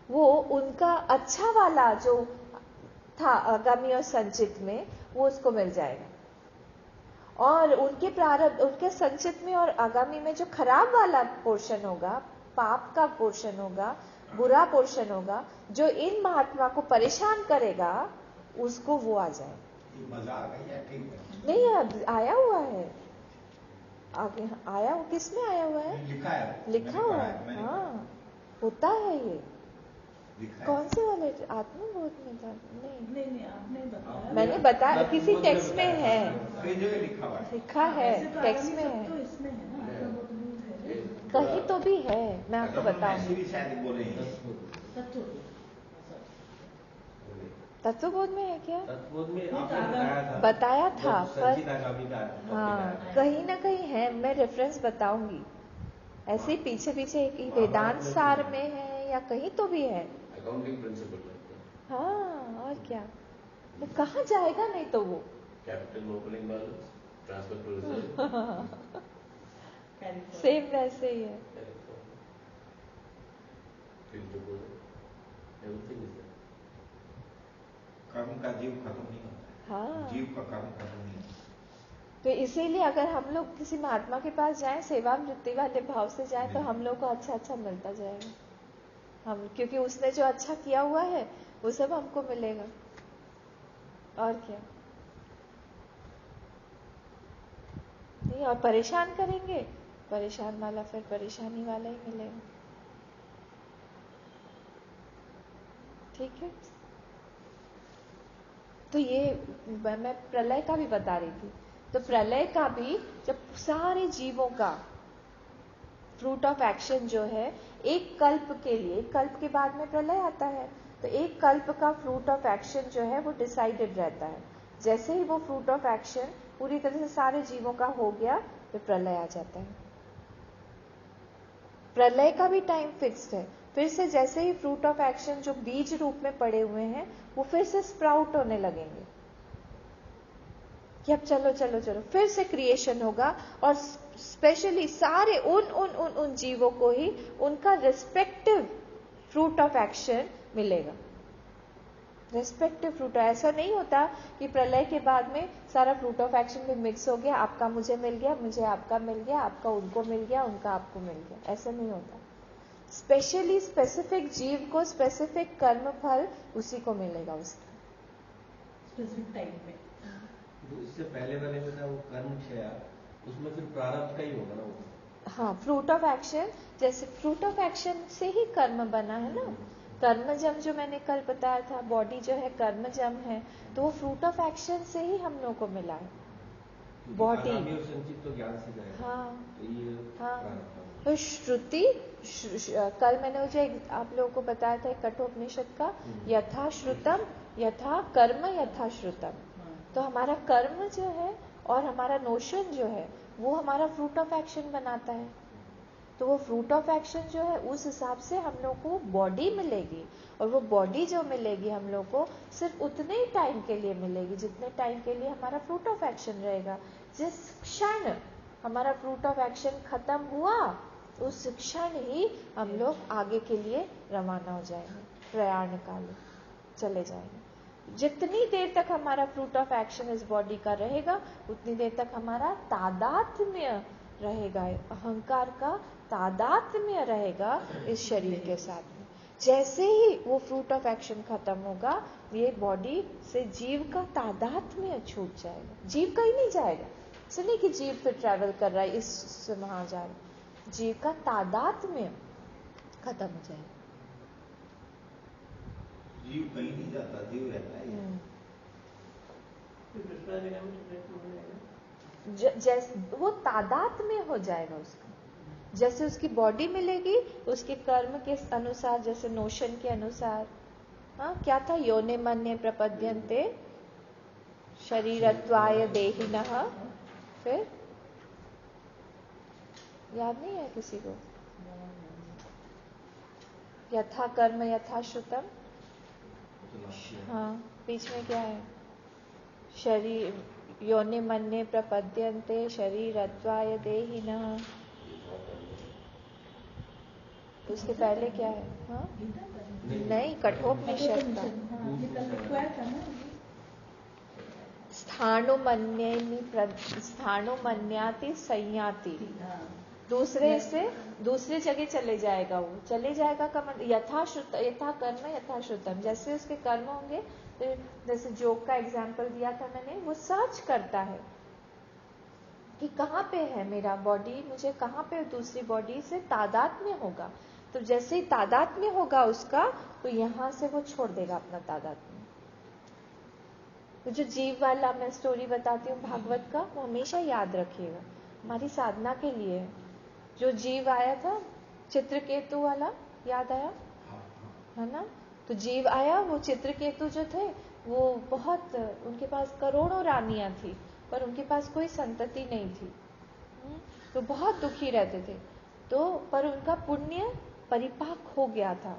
वो उनका अच्छा वाला जो था आगामी और संचित में वो उसको मिल जाएगा, और उनके प्रारब्ध, उनके संचित में और आगामी में जो खराब वाला पोर्शन होगा, पाप का पोर्शन होगा, बुरा पोर्शन होगा, जो इन महात्मा को परेशान करेगा, उसको वो आ जाए। मजाक है या ठीक है? नहीं, आया हुआ है, आगे आया, किसमें आया हुआ है? लिखा है, लिखा हुआ है, हाँ, होता है ये। कौन से वाले आत्मबोध में था? नहीं आपने बताया, मैंने बताया, किसी टेक्स्ट में है, लिखा है, टेक्स्ट में है, तो इसमें है ना, आत्मबोध में है, कहीं तो भी है, मैं आपको बताऊंगी। तत्वबोध में है क्या? तत्वबोध में आपने बताया था, पर हाँ, कहीं ना कहीं है, मैं रेफरेंस बताऊंगी। ऐसे ही पीछे पीछे एक वेदांत सार में है या कहीं तो भी है, अकाउंटिंग प्रिंसिपल, हाँ, और क्या, वो कहाँ जाएगा, नहीं तो वो capital opening balance, transfer to reserve, same वैसे ही है। एवरीथिंग इज कर्म का जीव खत्म नहीं होता, हाँ, जीव का कर्म खत्म नहीं होता। तो इसीलिए अगर हम लोग किसी महात्मा के पास जाएं, सेवा वृत्ति वाले भाव से जाएं, तो हम लोग को अच्छा अच्छा मिलता जाएगा, हम, क्योंकि उसने जो अच्छा किया हुआ है वो सब हमको मिलेगा, और क्या नहीं, और परेशान करेंगे, परेशान वाला फिर परेशानी वाला ही मिलेगा। ठीक है, तो ये मैं प्रलय का भी बता रही थी, तो प्रलय का भी जब सारे जीवों का फ्रूट ऑफ एक्शन जो है, एक कल्प के लिए, कल्प के बाद में प्रलय आता है, तो एक कल्प का फ्रूट ऑफ एक्शन जो है वो डिसाइडेड रहता है। जैसे ही वो फ्रूट ऑफ एक्शन पूरी तरह से सारे जीवों का हो गया, तो प्रलय आ जाता है। प्रलय का भी टाइम फिक्स्ड है, फिर से जैसे ही फ्रूट ऑफ एक्शन जो बीज रूप में पड़े हुए हैं वो फिर से स्प्राउट होने लगेंगे, कि अब चलो चलो चलो फिर से क्रिएशन होगा, और स्पेशली सारे उन जीवों को ही उनका रिस्पेक्टिव फ्रूट ऑफ एक्शन मिलेगा, रेस्पेक्टिव फ्रूट। ऐसा नहीं होता कि प्रलय के बाद में सारा फ्रूट ऑफ एक्शन भी मिक्स हो गया, आपका मुझे मिल गया, मुझे आपका मिल गया, आपका उनको मिल गया, उनका आपको मिल गया, ऐसा नहीं होता। स्पेशली स्पेसिफिक जीव को स्पेसिफिक कर्म फल उसी को मिलेगा, उसका स्पेसिफिक टाइम में। जो इससे पहले वाले में था वो कर्म क्षय, उसमें फिर प्रारब्ध का ही होगा ना वो। हाँ, फ्रूट ऑफ एक्शन, जैसे फ्रूट ऑफ एक्शन से ही कर्म बना है ना, कर्मजम जो मैंने कल बताया था, बॉडी जो है कर्मजम है, तो वो फ्रूट ऑफ एक्शन से ही हम लोग को मिला है, बॉडी। आगामी और संचित तो ज्ञान से जाएगा। हाँ, तो ये हाँ, तो श्रुति, कल मैंने जो आप लोगों को बताया था कठोपनिषद का, यथा श्रुतम यथा कर्म यथा श्रुतम, तो हमारा कर्म जो है और हमारा नोशन जो है वो हमारा फ्रूट ऑफ एक्शन बनाता है। तो वो फ्रूट ऑफ एक्शन जो है उस हिसाब से हम लोग को बॉडी मिलेगी, और वो बॉडी जो मिलेगी हम लोग को सिर्फ उतने ही टाइम के लिए मिलेगी जितने टाइम के लिए हमारा फ्रूट ऑफ एक्शन रहेगा। जिस क्षण हमारा फ्रूट ऑफ एक्शन खत्म हुआ, उस क्षण ही हम लोग आगे के लिए रवाना हो जाएंगे, प्रयाण काल चले जाएंगे। जितनी देर तक हमारा फ्रूट ऑफ एक्शन इस बॉडी का रहेगा, उतनी देर तक हमारा तादात्म्य रहेगा, अहंकार का तादात्म्य रहेगा इस शरीर के साथ में। जैसे ही वो फ्रूट ऑफ एक्शन खत्म होगा, ये बॉडी से जीव का तादात्म्य छूट जाएगा, जीव कहीं नहीं जाएगा। ऐसा नहीं कि जीव फिर ट्रैवल कर रहा है इस वहां जा रहा, जीव का तादात्म्य खत्म हो जाएगा। जीव कहीं नहीं जाता, जीव रहता है। जैसे वो तादाद में हो जाएगा उसका, जैसे उसकी बॉडी मिलेगी उसके कर्म के अनुसार, जैसे नोशन के अनुसार, हाँ क्या था? योने मन्ये प्रपद्यन्ते शरीरत्वाय देहिनः। फिर याद नहीं है किसी को? यथा कर्म यथा श्रुतम। हाँ बीच में क्या है? शरीर योनि मन्ये प्रपद्यन्ते शरीरत्वाय देहिनः। उसके पहले क्या है? हाँ नहीं, कठोपनिषद का स्थाणुमन्याति संयाति। दूसरे जगह चले जाएगा, वो चले जाएगा का मतलब यथा कर्म यथा श्रुतम। जैसे उसके कर्म होंगे, तो जैसे जोग का एग्जाम्पल दिया था मैंने, वो सर्च करता है कि कहाँ पे है मेरा बॉडी, मुझे कहाँ पे दूसरी बॉडी से तादात्म्य होगा। तो जैसे ही तादात्म्य होगा उसका, तो यहां से वो छोड़ देगा अपना तादात्म्य। तो जो जीव वाला मैं स्टोरी बताती हूँ भागवत का, वो हमेशा याद रखिएगा, हमारी साधना के लिए है। जो जीव आया था चित्रकेतु वाला, याद आया है ना? तो जीव आया, वो चित्रकेतु जो थे वो बहुत, उनके पास करोड़ों रानियां थी, पर उनके पास कोई संतति नहीं थी। तो बहुत दुखी रहते थे। तो पर उनका पुण्य परिपाक हो गया था,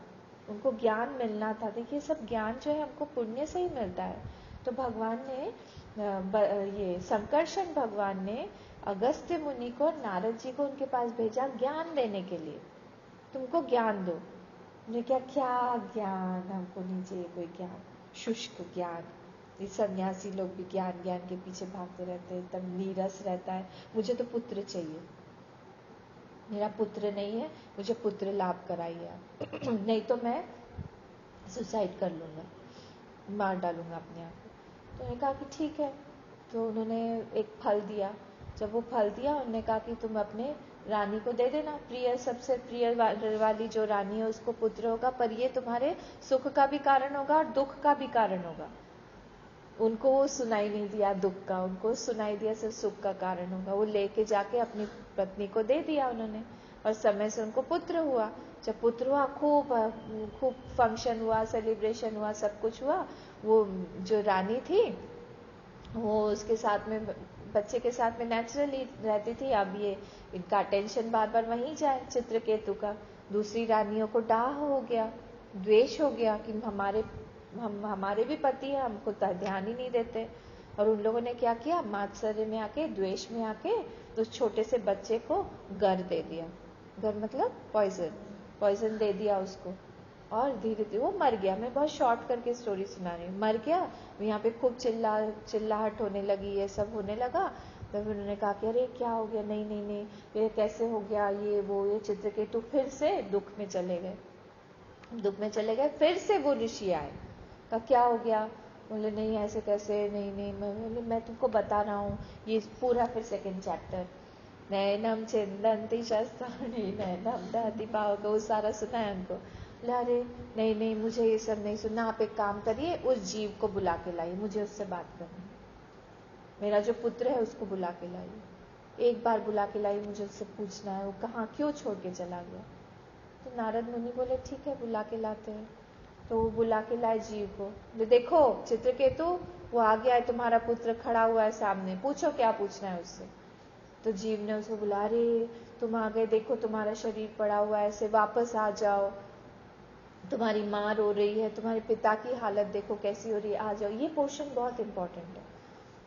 उनको ज्ञान मिलना था। देखिए सब ज्ञान जो है हमको पुण्य से ही मिलता है। तो भगवान ने ये संकर्षण भगवान ने अगस्त्य मुनि को, नारद जी को उनके पास भेजा ज्ञान देने के लिए। तुमको ज्ञान दो। उन्हें क्या ज्ञान, हमको नहीं चाहिए कोई ज्ञान, शुष्क ज्ञान। ये सन्यासी लोग भी ज्ञान के पीछे भागते रहते हैं, तब नीरस रहता है। मुझे तो पुत्र चाहिए, मेरा पुत्र नहीं है, मुझे पुत्र लाभ कराइए आप नहीं तो मैं सुसाइड कर लूंगा, मार डालूंगा अपने आप को। तो उन्होंने कहा कि ठीक है। तो उन्होंने एक फल दिया। जब वो फल दिया, उन्होंने कहा कि तुम अपने रानी को दे देना, प्रिय, सबसे प्रिय वाली जो रानी है उसको पुत्र होगा, पर ये तुम्हारे सुख का भी कारण होगा और दुख का भी कारण होगा। उनको वो सुनाई नहीं दिया दुख का, उनको सुनाई दिया सिर्फ सुख का कारण होगा। वो लेके जाके अपनी पत्नी को दे दिया उन्होंने, और समय से उनको पुत्र हुआ। जब पुत्र हुआ, खूब फंक्शन हुआ, सेलिब्रेशन हुआ, सब कुछ हुआ। वो जो रानी थी वो उसके साथ में, बच्चे के साथ में नेचुरली रहती थी। अब ये इनका अटेंशन बार बार वहीं जाए, चित्रकेतु का। दूसरी रानियों को डाह हो गया, द्वेष हो गया कि हमारे भी पति है, हमको ध्यान ही नहीं देते। और उन लोगों ने क्या किया, मात्सर्य में आके, द्वेष में आके, तो छोटे से बच्चे को गर दे दिया। गर मतलब पॉइजन दे दिया उसको, और धीरे धीरे वो मर गया। मैं बहुत शॉर्ट करके स्टोरी सुना रही हूँ। मर गया, यहाँ पे खूब चिल्लाहट होने लगी, ये सब होने लगा। तो फिर उन्होंने कहा कि अरे क्या हो गया, नहीं ये कैसे हो गया, ये चित्रकेतु फिर से दुख में चले गए। फिर से वो ऋषि आए, कहा क्या हो गया? बोले नहीं ऐसे कैसे, नहीं मैं तुमको बता रहा हूँ। ये पूरा फिर सेकंड चैप्टर, नैनम चिंदंती शस्त्राणि नैनम दहति पावक, वो सारा सुना है उनको। अरे नहीं मुझे ये सब नहीं सुनना, आप एक काम करिए, उस जीव को बुला के लाइए, मुझे उससे बात करनी, मेरा जो पुत्र है उसको बुला के लाइए, एक बार बुला के लाइए, मुझे उससे पूछना है वो कहाँ क्यों छोड़ के चला गया। तो नारद मुनि बोले ठीक है, बुला के लाते हैं। तो वो बुला के लाए जीव को। देखो चित्रकेतु, वो आ गया है, तुम्हारा पुत्र खड़ा हुआ है सामने, पूछो क्या पूछना है उससे। तो जीव ने उसको बुला, अरे तुम आ गए, देखो तुम्हारा शरीर पड़ा हुआ है, ऐसे वापस आ जाओ, तुम्हारी माँ रो रही है, तुम्हारे पिता की हालत देखो कैसी हो रही है, आ जाओ। ये पोर्शन बहुत इंपॉर्टेंट है।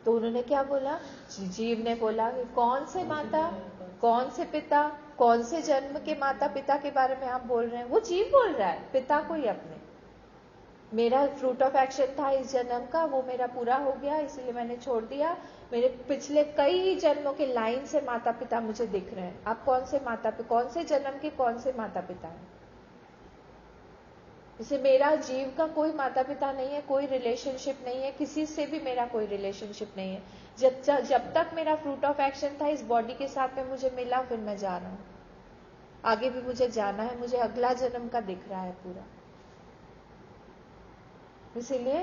तो उन्होंने क्या बोला, जीव ने बोला कि कौन से माता, कौन से पिता, कौन से जन्म के माता पिता के बारे में आप बोल रहे हैं? वो जीव बोल रहा है, पिता को ही अपने। मेरा फ्रूट ऑफ एक्शन था इस जन्म का, वो मेरा पूरा हो गया, इसलिए मैंने छोड़ दिया। मेरे पिछले कई जन्मों के लाइन से माता पिता मुझे दिख रहे हैं। आप कौन से जन्म के कौन से माता पिता हैं? जैसे मेरा जीव का कोई माता पिता नहीं है, कोई रिलेशनशिप नहीं है, किसी से भी मेरा कोई रिलेशनशिप नहीं है। जब तक मेरा फ्रूट ऑफ एक्शन था इस बॉडी के साथ में मुझे मिला, फिर मैं जा रहा हूं, आगे भी मुझे जाना है, मुझे अगला जन्म का दिख रहा है पूरा। इसीलिए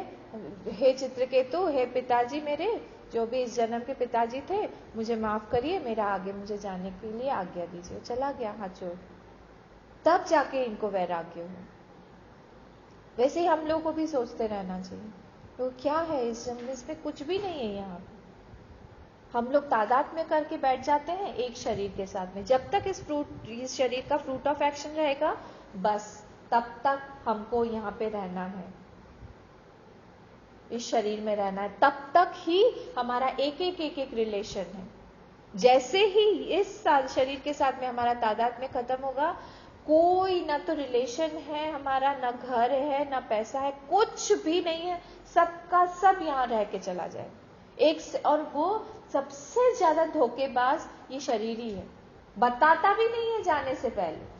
हे चित्रकेतु, हे पिताजी मेरे, जो भी इस जन्म के पिताजी थे, मुझे माफ करिए, मेरा आगे मुझे जाने के लिए आज्ञा दीजिए। चला गया हाथ जोड़, तब जाके इनको वैराग्य हो। वैसे ही हम लोग को भी सोचते रहना चाहिए तो क्या है इसमें कुछ भी नहीं है। यहाँ हम लोग तादाद में करके बैठ जाते हैं एक शरीर के साथ में। जब तक इस शरीर का फ्रूट ऑफ एक्शन रहेगा बस तब तक हमको यहाँ पे रहना है, इस शरीर में रहना है, तब तक ही हमारा एक रिलेशन है। जैसे ही इस शरीर के साथ में हमारा तादाद में खत्म होगा, कोई ना तो रिलेशन है हमारा, ना घर है, ना पैसा है, कुछ भी नहीं है, सबका सब यहां रह के चला जाए और वो सबसे ज्यादा धोखेबाज ये शरीर ही है, बताता भी नहीं है जाने से पहले।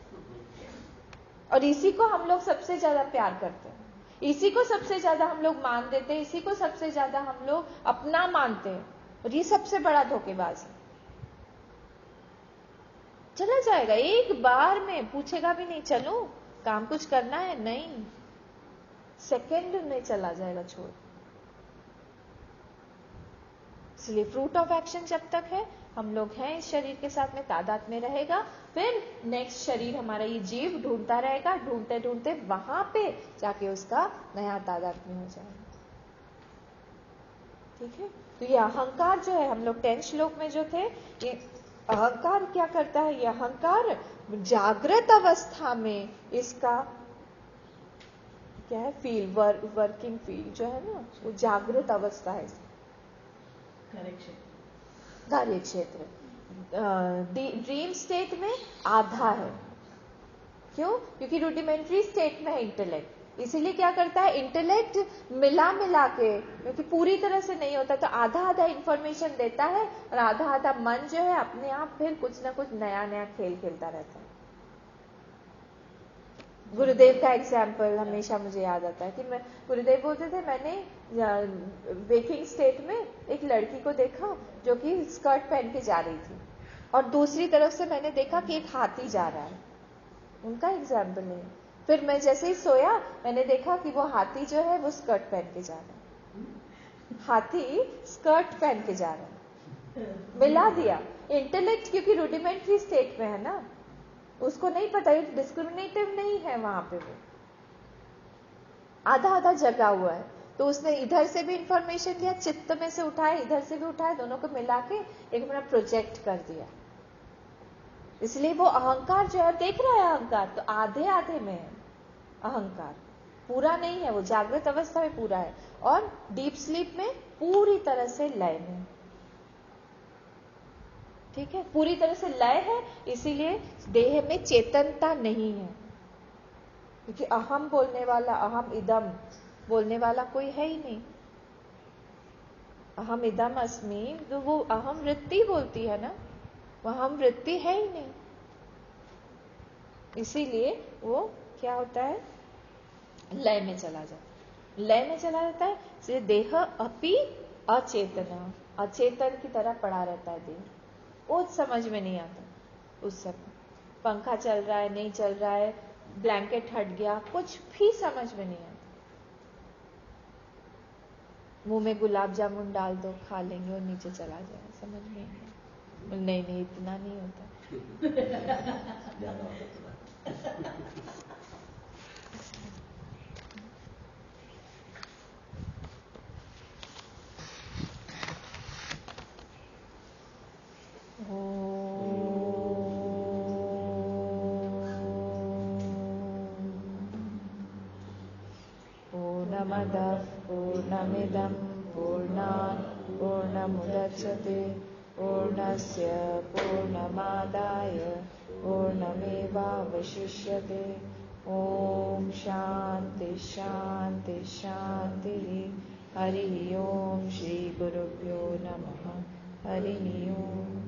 और इसी को हम लोग सबसे ज्यादा प्यार करते हैं, इसी को सबसे ज्यादा हम लोग मान देते हैं, इसी को सबसे ज्यादा हम लोग अपना मानते हैं, और ये सबसे बड़ा धोखेबाज है। चला जाएगा एक बार में, पूछेगा भी नहीं चलो काम कुछ करना है, नहीं, सेकंड में चला जाएगा छोड़। इसलिए फ्रूट ऑफ एक्शन जब तक है हम लोग हैं इस शरीर के साथ में, तादाद में रहेगा, फिर नेक्स्ट शरीर हमारा ये जीव ढूंढता रहेगा, ढूंढते ढूंढते वहां पे जाके उसका नया तादाद में हो जाएगा। ठीक है, तो ये अहंकार जो है, हम लोग 10 श्लोक में जो थे, ये अहंकार क्या करता है, ये अहंकार जागृत अवस्था में इसका क्या है, वर्किंग फील्ड जो है ना, वो जागृत अवस्था है, कार्य क्षेत्र। ड्रीम स्टेट में आधा है, क्यों? क्योंकि रूडिमेंट्री स्टेट में है इंटेलेक्ट, इसीलिए क्या करता है इंटेलेक्ट मिला के, क्योंकि पूरी तरह से नहीं होता, तो आधा आधा इंफॉर्मेशन देता है, और आधा आधा मन जो है अपने आप फिर कुछ ना कुछ नया नया खेल खेलता रहता है। गुरुदेव का एग्जाम्पल हमेशा मुझे याद आता है कि मैं, गुरुदेव बोलते थे, मैंने वेकिंग स्टेट में एक लड़की को देखा जो कि स्कर्ट पहन के जा रही थी, और दूसरी तरफ से मैंने देखा कि एक हाथी जा रहा है, उनका एग्जाम्पल है। फिर मैं जैसे ही सोया मैंने देखा कि वो हाथी जो है वो स्कर्ट पहन के जा रहा है, हाथी स्कर्ट पहन के जा रहा है, मिला दिया। इंटेलेक्ट क्योंकि रूडिमेंट्री स्टेट में है ना, उसको नहीं पता, ये डिस्क्रिमिनेटिव नहीं है, वहां पे वो आधा आधा जगा हुआ है, तो उसने इधर से भी इंफॉर्मेशन लिया, चित्त में से उठाया, इधर से भी उठाया, दोनों को मिला के एक अपना प्रोजेक्ट कर दिया। इसलिए वो अहंकार जो है, देख रहा है अहंकार तो आधे आधे में है, अहंकार पूरा नहीं है, वो जागृत अवस्था में पूरा है, और डीप स्लीप में पूरी तरह से लय में। ठीक है, पूरी तरह से लय है, इसीलिए देह में चेतनता नहीं है, क्योंकि अहम बोलने वाला, अहम इदम बोलने वाला कोई है ही नहीं। अहम इदम अस्मि, तो वो अहम वृत्ति बोलती है ना, वो अहम वृत्ति है ही नहीं, इसीलिए वो क्या होता है, लय में चला जाता है, लय में चला जाता है। इसलिए देह अपि अचेतना, अचेतन की तरह पड़ा रहता है देह, वो समझ में नहीं आता उस समय, पंखा चल रहा है नहीं चल रहा है, ब्लैंकेट हट गया, कुछ भी समझ में नहीं आता। मुंह में गुलाब जामुन डाल दो, खा लेंगे और नीचे चला जाए, समझ में नहीं, इतना नहीं होता। पूर्णमदः पूर्णमिदं पूर्णात् पूर्णमुदच्यते पूर्णस्य पूर्णमादाय पूर्णमेवावशिष्यते। ओम शांति शांति शांति। हरि ओम। श्री गुरुभ्यो नमः। हरि ओम।